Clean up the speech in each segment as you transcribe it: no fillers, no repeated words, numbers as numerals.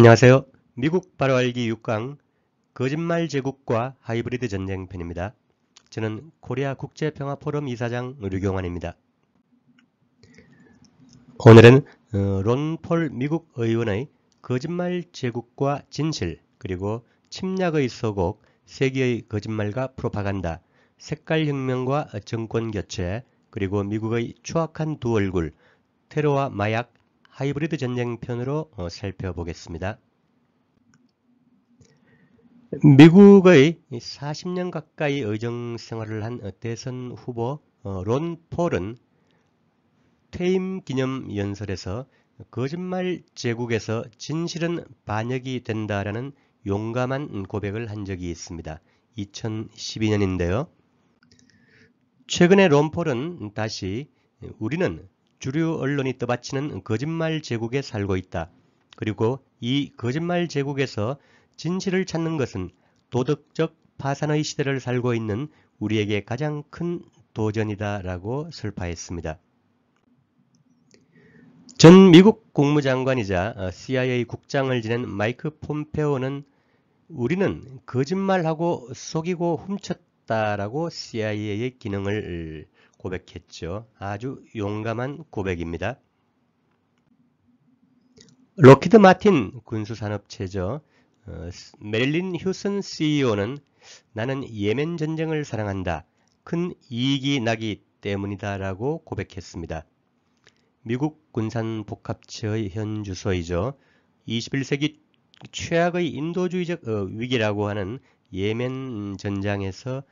안녕하세요. 미국 바로 알기 6강 거짓말 제국과 하이브리드 전쟁 편입니다. 저는 코리아 국제평화포럼 이사장 류경환입니다. 오늘은 론 폴 미국 의원의 거짓말 제국과 진실 그리고 침략의 서곡 세기의 거짓말과 프로파간다 색깔혁명과 정권교체 그리고 미국의 추악한 두 얼굴 테러와 마약 하이브리드 전쟁 편으로 살펴보겠습니다. 미국의 40년 가까이 의정 생활을 한 대선 후보 론 폴은 퇴임 기념 연설에서 거짓말 제국에서 진실은 반역이 된다라는 용감한 고백을 한 적이 있습니다. 2012년인데요. 최근에 론 폴은 다시 우리는 주류 언론이 떠받치는 거짓말 제국에 살고 있다. 그리고 이 거짓말 제국에서 진실을 찾는 것은 도덕적 파산의 시대를 살고 있는 우리에게 가장 큰 도전이다라고 설파했습니다. 전 미국 국무장관이자 CIA 국장을 지낸 마이크 폼페오는 우리는 거짓말하고 속이고 훔쳤다라고 CIA의 기능을 고백했죠. 아주 용감한 고백입니다. 록히드 마틴 군수산업체죠. 메릴린 휴슨 CEO는 나는 예멘 전쟁을 사랑한다. 큰 이익이 나기 때문이다 라고 고백했습니다. 미국 군산복합체의 현 주소이죠. 21세기 최악의 인도주의적 위기라고 하는 예멘 전장에서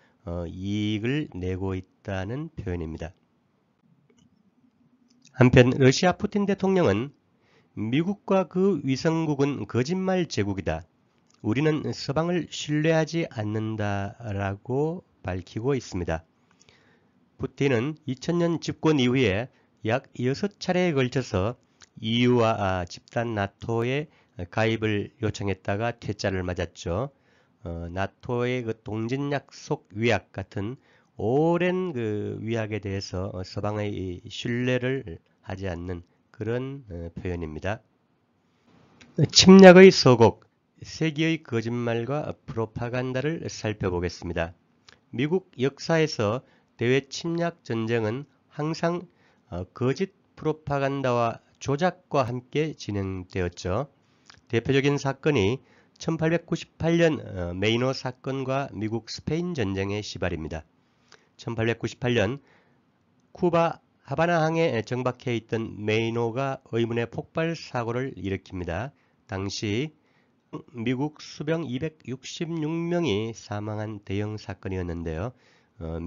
이익을 내고 있다는 표현입니다. 한편 러시아 푸틴 대통령은 미국과 그 위성국은 거짓말 제국이다. 우리는 서방을 신뢰하지 않는다라고 밝히고 있습니다. 푸틴은 2000년 집권 이후에 약 6차례에 걸쳐서 EU와 집단 나토에 가입을 요청했다가 퇴짜를 맞았죠. 나토의 그 동진 약속 위약 같은 오랜 그 위약에 대해서 서방의 신뢰를 하지 않는 그런 표현입니다. 침략의 서곡, 세기의 거짓말과 프로파간다를 살펴보겠습니다. 미국 역사에서 대외 침략 전쟁은 항상 거짓 프로파간다와 조작과 함께 진행되었죠. 대표적인 사건이 1898년 메이노 사건과 미국 스페인 전쟁의 시발입니다. 1898년 쿠바 하바나항에 정박해 있던 메이노가 의문의 폭발 사고를 일으킵니다. 당시 미국 수병 266명이 사망한 대형 사건이었는데요.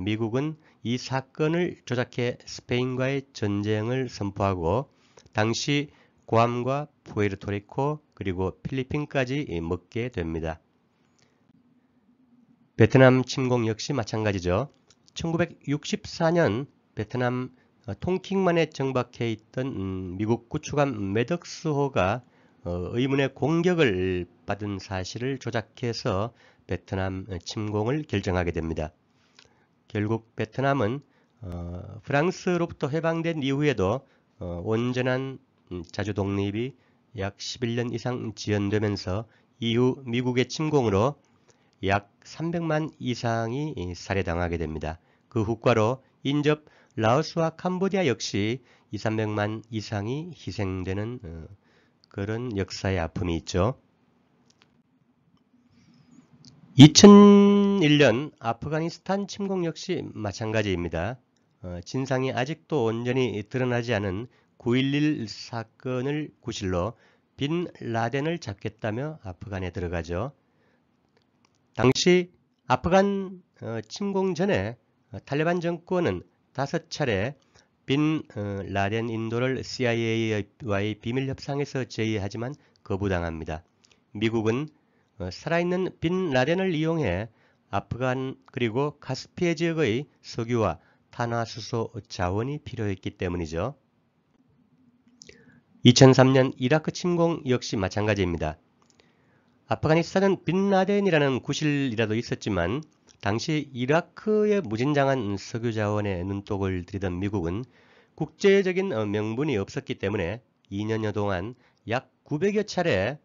미국은 이 사건을 조작해 스페인과의 전쟁을 선포하고 당시 괌과 푸에르토리코 그리고 필리핀까지 먹게 됩니다. 베트남 침공 역시 마찬가지죠. 1964년 베트남 통킹만에 정박해 있던 미국 구축함 매덕스호가 의문의 공격을 받은 사실을 조작해서 베트남 침공을 결정하게 됩니다. 결국 베트남은 프랑스로부터 해방된 이후에도 온전한 자주 독립이 약 11년 이상 지연되면서 이후 미국의 침공으로 약 300만 이상이 살해당하게 됩니다. 그 후과로 인접 라오스와 캄보디아 역시 200~300만 이상이 희생되는 그런 역사의 아픔이 있죠. 2001년 아프가니스탄 침공 역시 마찬가지입니다. 진상이 아직도 온전히 드러나지 않은 9.11 사건을 구실로 빈 라덴을 잡겠다며 아프간에 들어가죠. 당시 아프간 침공 전에 탈레반 정권은 5차례 빈 라덴 인도를 CIA와의 비밀 협상에서 제의하지만 거부당합니다. 미국은 살아있는 빈 라덴을 이용해 아프간 그리고 카스피해 지역의 석유와 탄화수소 자원이 필요했기 때문이죠. 2003년 이라크 침공 역시 마찬가지입니다. 아프가니스탄은 빈 라덴이라는 구실이라도 있었지만 당시 이라크의 무진장한 석유 자원에 눈독을 들이던 미국은 국제적인 명분이 없었기 때문에 2년여 동안 약 900여 차례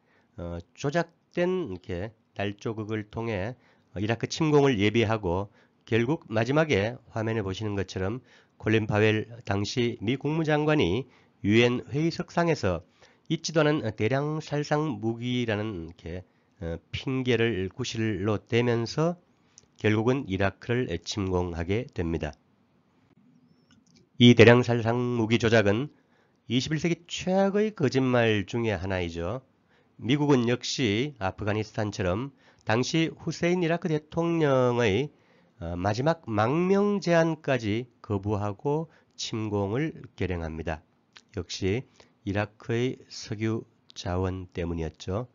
조작된 이렇게 날조극을 통해 이라크 침공을 예비하고 결국 마지막에 화면에 보시는 것처럼 콜린 파웰 당시 미 국무장관이 유엔 회의석상에서 있지도 않은 대량 살상 무기라는 이렇게 핑계를 구실로 대면서 결국은 이라크를 침공하게 됩니다. 이 대량 살상 무기 조작은 21세기 최악의 거짓말 중의 하나이죠. 미국은 역시 아프가니스탄처럼 당시 후세인 이라크 대통령의 마지막 망명 제안까지 거부하고 침공을 결행합니다. 역시 이라크의 석유 자원 때문이었죠.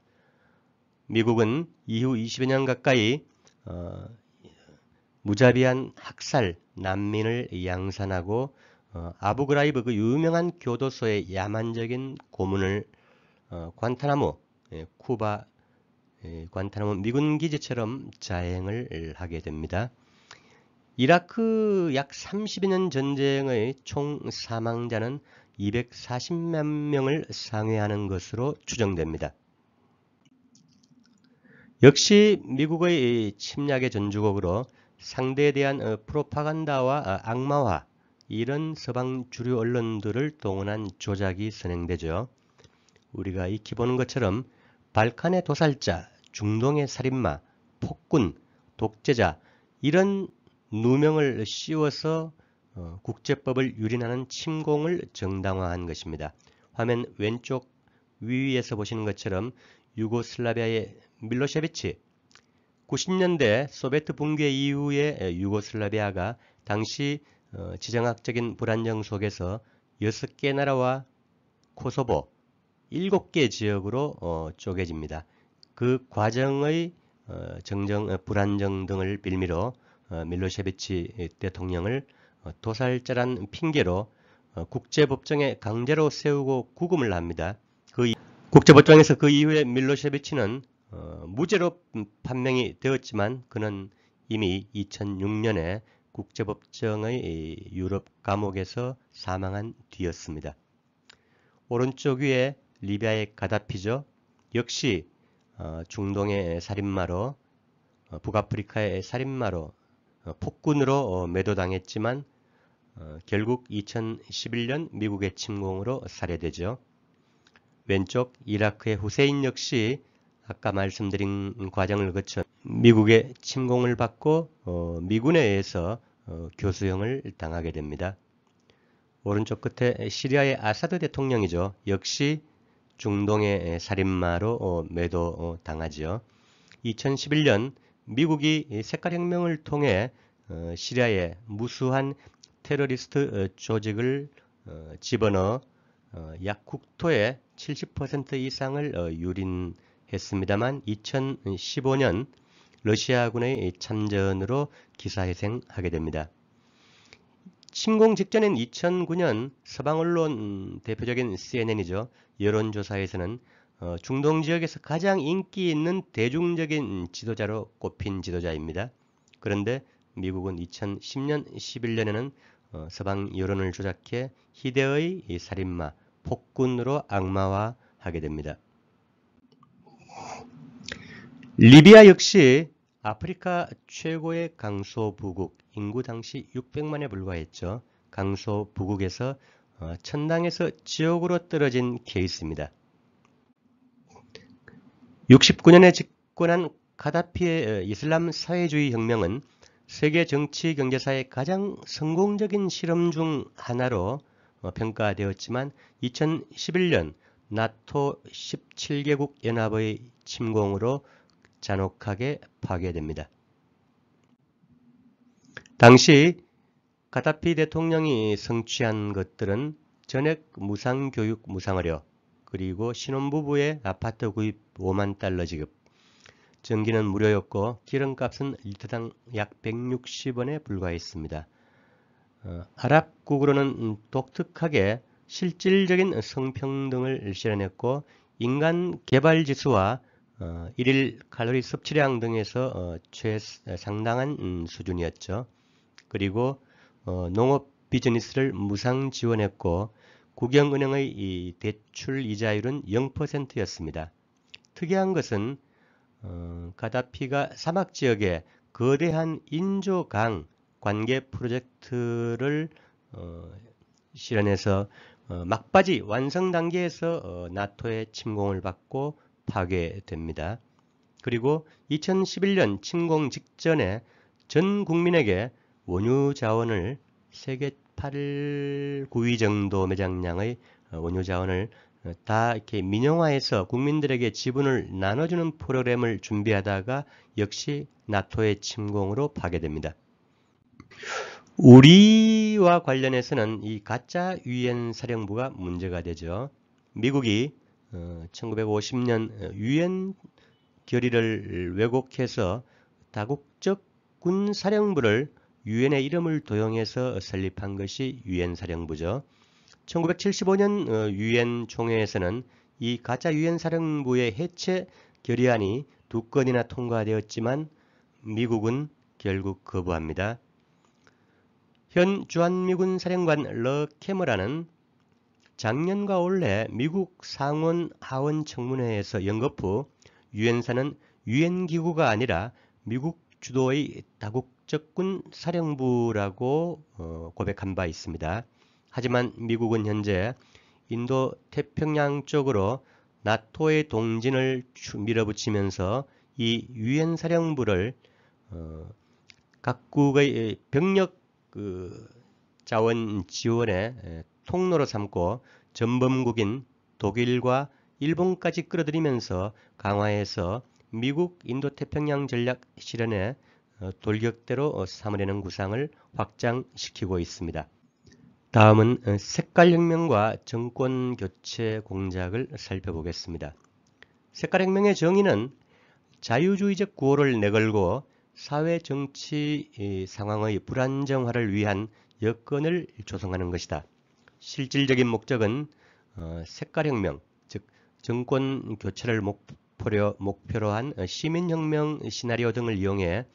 미국은 이후 20여 년 가까이 무자비한 학살, 난민을 양산하고 아부그라이브 그 유명한 교도소의 야만적인 고문을 관타나모, 쿠바 관타나모 미군 기지처럼 자행을 하게 됩니다. 이라크 약 30여 년 전쟁의 총 사망자는 240만 명을 상회하는 것으로 추정됩니다. 역시 미국의 침략의 전주곡으로 상대에 대한 프로파간다와 악마화, 이런 서방 주류 언론들을 동원한 조작이 선행되죠. 우리가 익히 보는 것처럼 발칸의 도살자, 중동의 살인마, 폭군, 독재자, 이런 누명을 씌워서 국제법을 유린하는 침공을 정당화한 것입니다. 화면 왼쪽 위에서 보시는 것처럼 유고슬라비아의 밀로셰비치, 90년대 소비에트 붕괴 이후에 유고슬라비아가 당시 지정학적인 불안정 속에서 6개 나라와 코소보 7개 지역으로 쪼개집니다. 그 과정의 정정 불안정 등을 빌미로 밀로셰비치 대통령을 도살자란 핑계로 국제법정에 강제로 세우고 구금을 합니다. 국제법정에서 그 이후에 밀로셰비치는 무죄로 판명이 되었지만 그는 이미 2006년에 국제법정의 유럽 감옥에서 사망한 뒤였습니다. 오른쪽 위에 리비아의 가다피죠. 역시 중동의 살인마로, 북아프리카의 살인마로, 폭군으로 매도당했지만 결국 2011년 미국의 침공으로 살해되죠. 왼쪽 이라크의 후세인 역시 아까 말씀드린 과정을 거쳐 미국의 침공을 받고 미군에 의해서 교수형을 당하게 됩니다. 오른쪽 끝에 시리아의 아사드 대통령이죠. 역시 중동의 살인마로 매도당하죠. 2011년 미국이 색깔혁명을 통해 시리아의 무수한 테러리스트 조직을 집어넣어 약 국토의 70% 이상을 유린했습니다만 2015년 러시아군의 참전으로 기사회생하게 됩니다. 침공 직전인 2009년 서방 언론 대표적인 CNN이죠. 여론조사에서는 중동 지역에서 가장 인기 있는 대중적인 지도자로 꼽힌 지도자입니다. 그런데 미국은 2010년, 11년에는 서방 여론을 조작해 희대의 살인마, 폭군으로 악마화하게 됩니다. 리비아 역시 아프리카 최고의 강소부국, 인구 당시 600만에 불과했죠. 강소부국에서 천당에서 지옥으로 떨어진 케이스입니다. 69년에 집권한 카다피의 이슬람 사회주의 혁명은 세계 정치 경제사의 가장 성공적인 실험 중 하나로 평가되었지만 2011년 나토 17개국 연합의 침공으로 잔혹하게 파괴됩니다. 당시 카다피 대통령이 성취한 것들은 전액 무상교육 무상의료, 그리고 신혼부부의 아파트 구입 5만 달러 지급, 전기는 무료였고 기름값은 리터당 약 160원에 불과했습니다. 아랍국으로는 독특하게 실질적인 성평등을 실현했고 인간 개발지수와 일일 칼로리 섭취량 등에서 상당한 수준이었죠. 그리고 농업 비즈니스를 무상 지원했고 국영은행의 이 대출 이자율은 0%였습니다. 특이한 것은 가다피가 사막 지역에 거대한 인조강 관계 프로젝트를 실현해서 막바지 완성 단계에서 나토의 침공을 받고 파괴됩니다. 그리고 2011년 침공 직전에 전 국민에게 원유 자원을 세계 8, 9위 정도 매장량의 원유 자원을 다 이렇게 민영화해서 국민들에게 지분을 나눠주는 프로그램을 준비하다가 역시 나토의 침공으로 파괴됩니다. 우리와 관련해서는 이 가짜 유엔 사령부가 문제가 되죠. 미국이 1950년 유엔 결의를 왜곡해서 다국적 군 사령부를 유엔의 이름을 도용해서 설립한 것이 유엔 사령부죠. 1975년 유엔 총회에서는 이 가짜 유엔 사령부의 해체 결의안이 2건이나 통과되었지만 미국은 결국 거부합니다. 현 주한미군 사령관 러 캐머런은 작년과 올해 미국 상원 하원 청문회에서 연거푸 유엔사는 유엔 기구가 아니라 미국 주도의 다국적군 사령부라고 고백한 바 있습니다. 하지만 미국은 현재 인도 태평양 쪽으로 나토의 동진을 밀어붙이면서 이 유엔 사령부를 각국의 병력 자원 지원의 통로로 삼고 전범국인 독일과 일본까지 끌어들이면서 강화해서 미국 인도태평양 전략 실현에 돌격대로 삼으려는 구상을 확장시키고 있습니다. 다음은 색깔혁명과 정권교체 공작을 살펴보겠습니다. 색깔혁명의 정의는 자유주의적 구호를 내걸고 사회 정치 상황의 불안정화를 위한 여건을 조성하는 것이다. 실질적인 목적은 색깔혁명, 즉 정권 교체를 목표로 한 시민혁명 시나리오 등을 이용해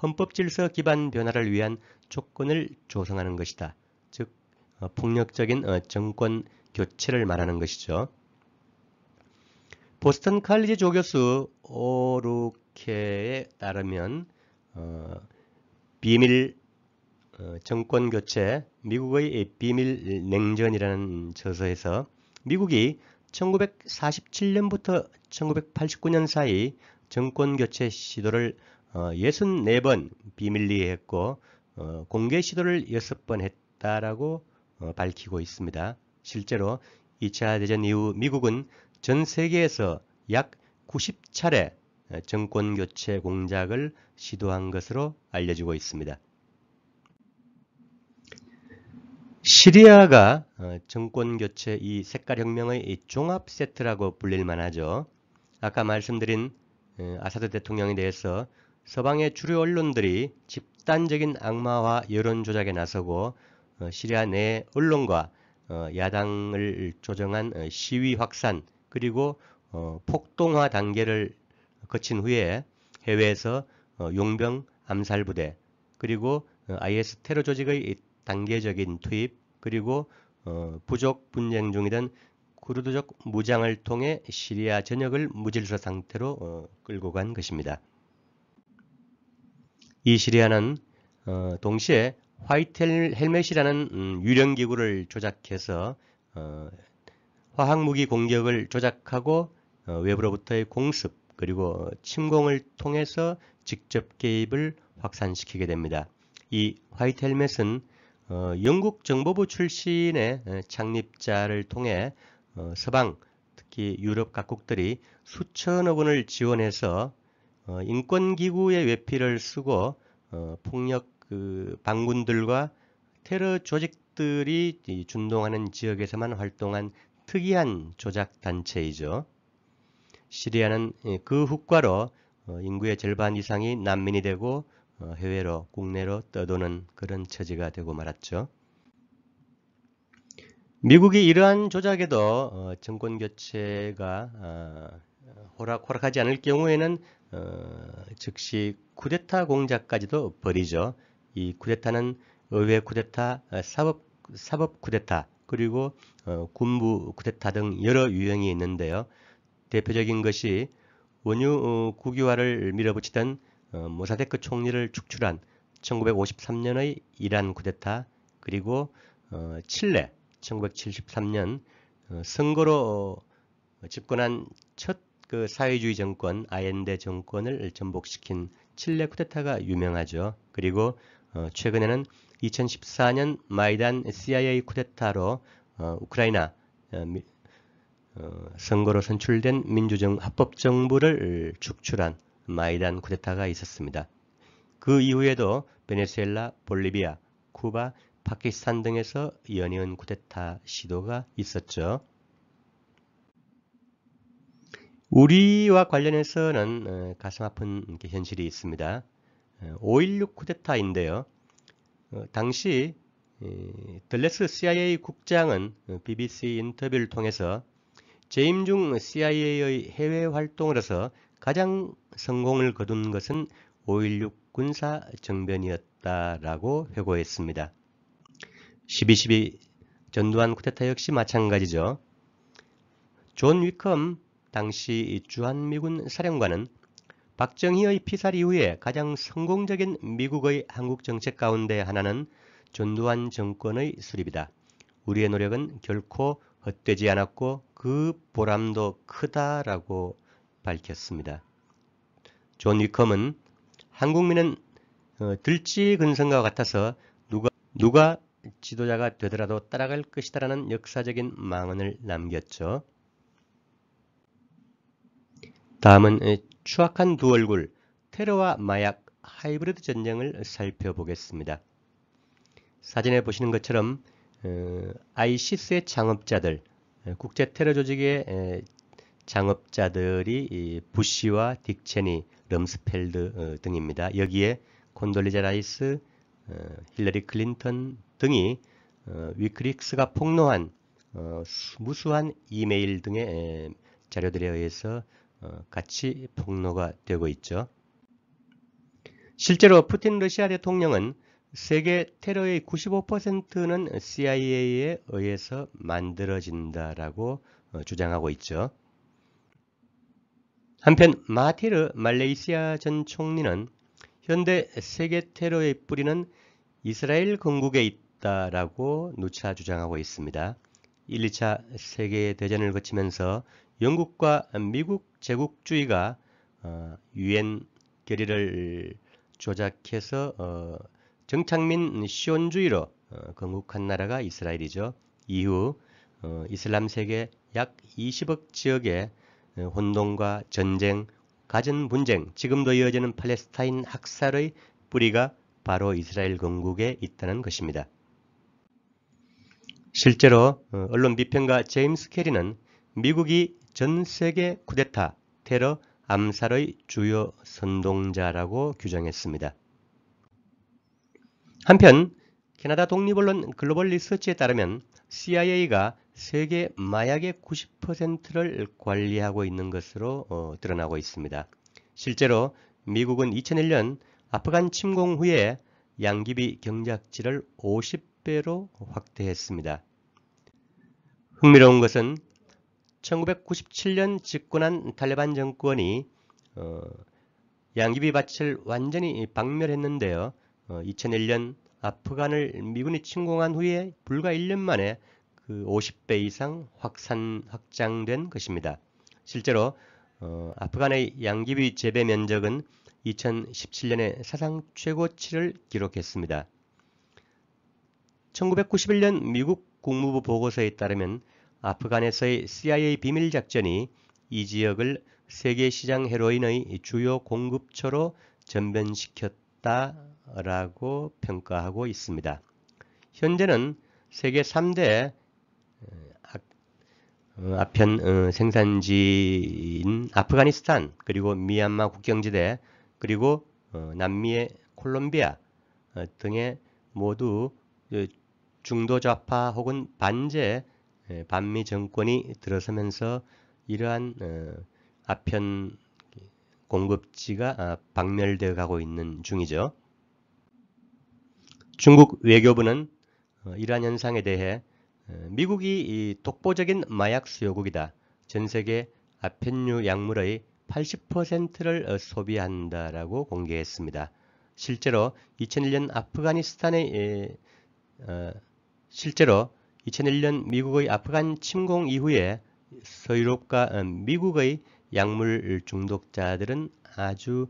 헌법질서 기반 변화를 위한 조건을 조성하는 것이다. 즉 폭력적인 정권 교체를 말하는 것이죠. 보스턴 칼리지 조교수 오루케에 따르면 비밀 정권 교체, 미국의 비밀 냉전이라는 저서에서 미국이 1947년부터 1989년 사이 정권 교체 시도를 64번 비밀리에 했고 공개 시도를 6번 했다라고 밝히고 있습니다. 실제로 2차 대전 이후 미국은 전 세계에서 약 90차례 정권 교체 공작을 시도한 것으로 알려지고 있습니다. 시리아가 정권 교체 이 색깔혁명의 종합 세트라고 불릴 만하죠. 아까 말씀드린 아사드 대통령에 대해서 서방의 주류 언론들이 집단적인 악마화 여론 조작에 나서고 시리아 내 언론과 야당을 조정한 시위 확산 그리고 폭동화 단계를 거친 후에 해외에서 용병 암살부대 그리고 IS 테러 조직의 단계적인 투입 그리고 부족 분쟁 중이던 쿠르드족 무장을 통해 시리아 전역을 무질서 상태로 끌고 간 것입니다. 이 시리아는 동시에 화이트 헬멧이라는 유령기구를 조작해서 화학무기 공격을 조작하고 외부로부터의 공습 그리고 침공을 통해서 직접 개입을 확산시키게 됩니다. 이 화이트 헬멧은 영국 정보부 출신의 창립자를 통해 서방 특히 유럽 각국들이 수천억 원을 지원해서 인권기구의 외피를 쓰고 폭력 반군들과 테러 조직들이 준동하는 지역에서만 활동한 특이한 조작 단체이죠. 시리아는 그 후과로 인구의 절반 이상이 난민이 되고 해외로 국내로 떠도는 그런 처지가 되고 말았죠. 미국이 이러한 조작에도 정권 교체가 호락호락하지 않을 경우에는 즉시 쿠데타 공작까지도 벌이죠. 이 쿠데타는 의회 쿠데타, 사법 쿠데타, 그리고 군부 쿠데타 등 여러 유형이 있는데요. 대표적인 것이 원유 국유화를 밀어붙이던 모사데크 총리를 축출한 1953년의 이란 쿠데타, 그리고 칠레 1973년 선거로 집권한 첫 그 사회주의 정권 아엔데 정권을 전복시킨 칠레 쿠데타가 유명하죠. 그리고 최근에는 2014년 마이단 CIA 쿠데타로 우크라이나 선거로 선출된 민주정 합법정부를 축출한 마이단 쿠데타가 있었습니다. 그 이후에도 베네수엘라, 볼리비아, 쿠바, 파키스탄 등에서 연이은 쿠데타 시도가 있었죠. 우리와 관련해서는 가슴 아픈 현실이 있습니다. 5.16 쿠데타인데요. 당시 들레스 CIA 국장은 BBC 인터뷰를 통해서 재임 중 CIA의 해외 활동으로서 가장 성공을 거둔 것은 5.16 군사 정변이었다라고 회고했습니다. 12.12 전두환 쿠데타 역시 마찬가지죠. 존 위컴 당시 주한미군 사령관은 박정희의 피살 이후에 가장 성공적인 미국의 한국 정책 가운데 하나는 전두환 정권의 수립이다. 우리의 노력은 결코 헛되지 않았고 그 보람도 크다라고 밝혔습니다. 존 위컴은 한국민은 들쥐근성과 같아서 누가 지도자가 되더라도 따라갈 것이다라는 역사적인 망언을 남겼죠. 다음은 추악한 두 얼굴, 테러와 마약, 하이브리드 전쟁을 살펴보겠습니다. 사진에 보시는 것처럼 아이시스의 창업자들, 국제 테러 조직의 창업자들이 부시와 딕 체니, 럼스펠드 등입니다. 여기에 콘돌리자 라이스, 힐러리 클린턴 등이 위크릭스가 폭로한 무수한 이메일 등의 자료들에 의해서 같이 폭로가 되고 있죠. 실제로 푸틴 러시아 대통령은 세계 테러의 95%는 CIA에 의해서 만들어진다라고 주장하고 있죠. 한편 마하티르 말레이시아 전 총리는 현대 세계 테러의 뿌리는 이스라엘 건국에 있다라고 누차 주장하고 있습니다. 1, 2차 세계대전을 거치면서 영국과 미국 제국주의가 유엔 결의를 조작해서 정착민 시온주의로 건국한 나라가 이스라엘이죠. 이후 이슬람 세계 약 20억 지역의 혼돈과 전쟁, 가전 분쟁, 지금도 이어지는 팔레스타인 학살의 뿌리가 바로 이스라엘 건국에 있다는 것입니다. 실제로 언론 비평가 제임스 캐리는 미국이 전 세계 쿠데타, 테러, 암살의 주요 선동자라고 규정했습니다. 한편 캐나다 독립언론 글로벌 리서치에 따르면 CIA가 세계 마약의 90%를 관리하고 있는 것으로 드러나고 있습니다. 실제로 미국은 2001년 아프간 침공 후에 양귀비 경작지를 50배로 확대했습니다. 흥미로운 것은 1997년 집권한 탈레반 정권이 양귀비 밭을 완전히 박멸했는데요. 2001년 아프간을 미군이 침공한 후에 불과 1년 만에 그 50배 이상 확장된 것입니다. 실제로 아프간의 양귀비 재배 면적은 2017년에 사상 최고치를 기록했습니다. 1991년 미국 국무부 보고서에 따르면 아프간에서의 CIA 비밀 작전이 이 지역을 세계 시장 헤로인의 주요 공급처로 전변시켰다라고 평가하고 있습니다. 현재는 세계 3대 아편 생산지인 아프가니스탄, 그리고 미얀마 국경지대, 그리고 남미의 콜롬비아 등의 모두 중도 좌파 혹은 반제 반미 정권이 들어서면서 이러한 아편 공급지가 박멸되어 가고 있는 중이죠. 중국 외교부는 이러한 현상에 대해 미국이 독보적인 마약 수요국이다. 전 세계 아편류 약물의 80%를 소비한다라고 공개했습니다. 실제로 2001년 미국의 아프간 침공 이후에 서유럽과 미국의 약물 중독자들은 아주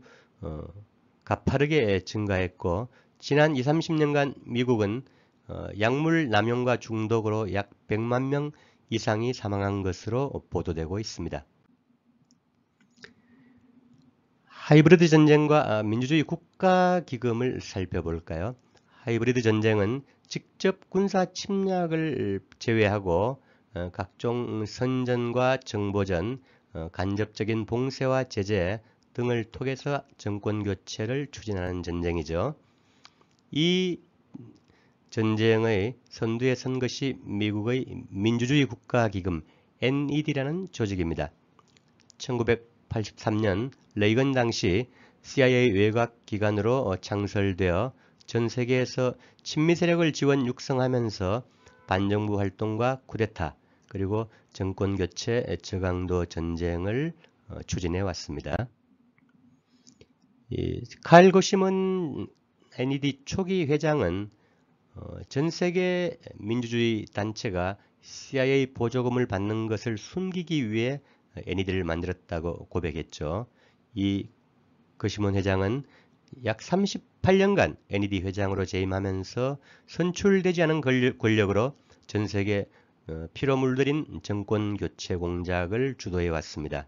가파르게 증가했고, 지난 20, 30년간 미국은 약물 남용과 중독으로 약 100만 명 이상이 사망한 것으로 보도되고 있습니다. 하이브리드 전쟁과 민주주의 국가기금을 살펴볼까요? 하이브리드 전쟁은 직접 군사 침략을 제외하고 각종 선전과 정보전, 간접적인 봉쇄와 제재 등을 통해서 정권 교체를 추진하는 전쟁이죠. 이 전쟁의 선두에 선 것이 미국의 민주주의 국가기금 NED라는 조직입니다. 1983년 레이건 당시 CIA 외곽기관으로 창설되어 전 세계에서 친미 세력을 지원 육성하면서 반정부 활동과 쿠데타, 그리고 정권 교체 저강도 전쟁을 추진해 왔습니다. 칼 고시먼 NED 초기 회장은 전 세계 민주주의 단체가 CIA 보조금을 받는 것을 숨기기 위해 NED를 만들었다고 고백했죠. 이 거시먼 회장은 약 38년간 NED 회장으로 재임하면서 선출되지 않은 권력으로 전 세계 피로 물들인 정권 교체 공작을 주도해 왔습니다.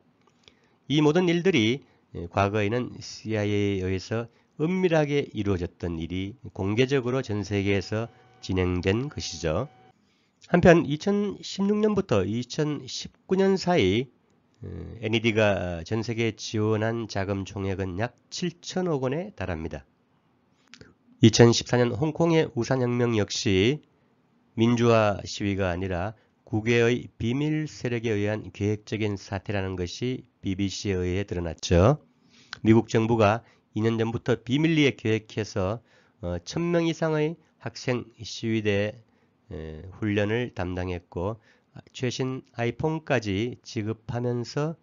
이 모든 일들이 과거에는 CIA에 의해서 은밀하게 이루어졌던 일이 공개적으로 전 세계에서 진행된 것이죠. 한편 2016년부터 2019년 사이 NED가 전 세계에 지원한 자금 총액은 약 7천억 원에 달합니다. 2014년 홍콩의 우산혁명 역시 민주화 시위가 아니라 국외의 비밀 세력에 의한 계획적인 사태라는 것이 BBC에 의해 드러났죠. 미국 정부가 2년 전부터 비밀리에 계획해서 1000명 이상의 학생 시위대 훈련을 담당했고, 최신 아이폰까지 지급하면서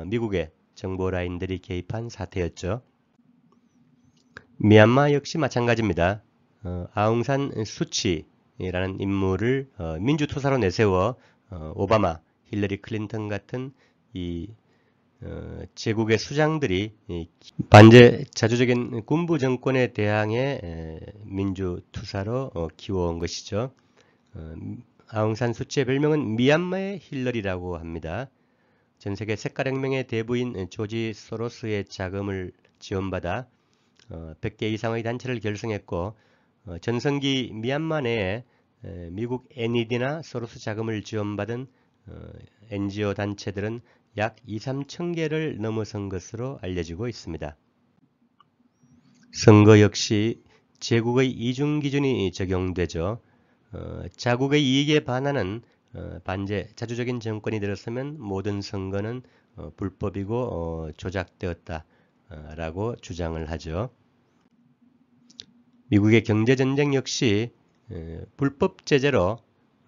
미국의 정보 라인들이 개입한 사태였죠. 미얀마 역시 마찬가지입니다. 아웅산 수치라는 인물을 민주투사로 내세워 오바마, 힐러리 클린턴 같은 이 제국의 수장들이 반제 자주적인 군부 정권에 대항해 민주투사로 키워온 것이죠. 아웅산 수치의 별명은 미얀마의 힐러리라고 합니다. 전 세계 색깔혁명의 대부인 조지 소로스의 자금을 지원받아 100개 이상의 단체를 결성했고, 전성기 미얀마 내에 미국 NED나 소로스 자금을 지원받은 NGO 단체들은 약 2, 3천 개를 넘어선 것으로 알려지고 있습니다. 선거 역시 제국의 이중 기준이 적용되죠. 자국의 이익에 반하는 반제 자주적인 정권이 들어서면 모든 선거는 불법이고 조작되었다라고 주장을 하죠. 미국의 경제전쟁 역시 불법 제재로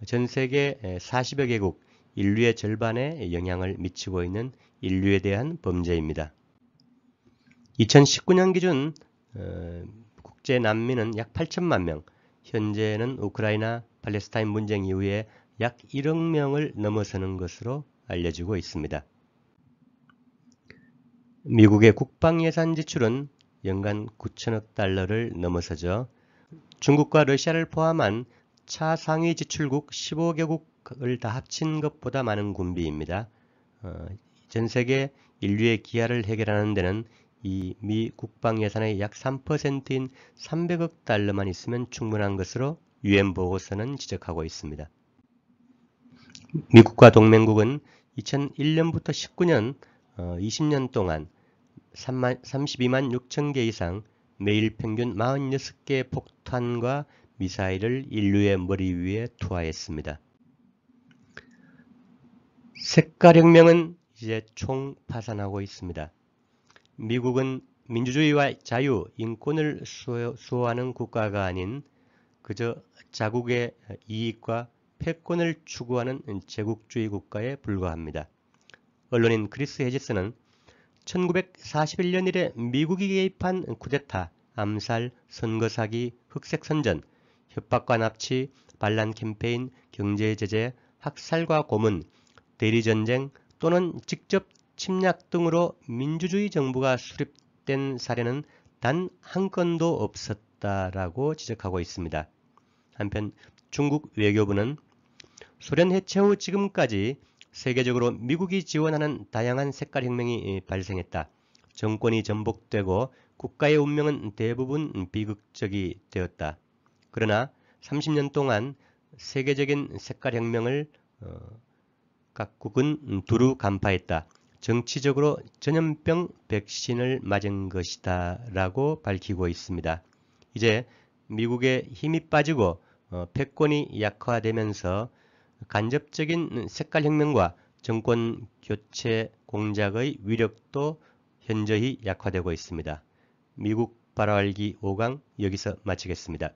전 세계 40여 개국, 인류의 절반에 영향을 미치고 있는 인류에 대한 범죄입니다. 2019년 기준 국제 난민은 약 8천만 명, 현재는 우크라이나 팔레스타인 분쟁 이후에 약 1억 명을 넘어서는 것으로 알려지고 있습니다. 미국의 국방 예산 지출은 연간 9천억 달러를 넘어서죠. 중국과 러시아를 포함한 차상위 지출국 15개국을 다 합친 것보다 많은 군비입니다. 전 세계 인류의 기아를 해결하는 데는 이 미 국방 예산의 약 3%인 300억 달러만 있으면 충분한 것으로 UN 보고서는 지적하고 있습니다. 미국과 동맹국은 2001년부터 19년 20년 동안 32만 6천 개 이상 매일 평균 46개의 폭탄과 미사일을 인류의 머리 위에 투하했습니다. 색깔혁명은 이제 총파산하고 있습니다. 미국은 민주주의와 자유, 인권을 수호하는 국가가 아닌 그저 자국의 이익과 패권을 추구하는 제국주의 국가에 불과합니다. 언론인 크리스 해지스는 1941년 이래 미국이 개입한 쿠데타, 암살, 선거사기, 흑색선전, 협박과 납치, 반란 캠페인, 경제제재, 학살과 고문, 대리전쟁 또는 직접 침략 등으로 민주주의 정부가 수립된 사례는 단 한 건도 없었다라고 지적하고 있습니다. 한편 중국 외교부는 소련 해체 후 지금까지 세계적으로 미국이 지원하는 다양한 색깔혁명이 발생했다. 정권이 전복되고 국가의 운명은 대부분 비극적이 되었다. 그러나 30년 동안 세계적인 색깔혁명을 각국은 두루 간파했다. 정치적으로 전염병 백신을 맞은 것이다 라고 밝히고 있습니다. 이제 미국의 힘이 빠지고 패권이 약화되면서 간접적인 색깔혁명과 정권 교체 공작의 위력도 현저히 약화되고 있습니다. 미국 바라알기 5강 여기서 마치겠습니다.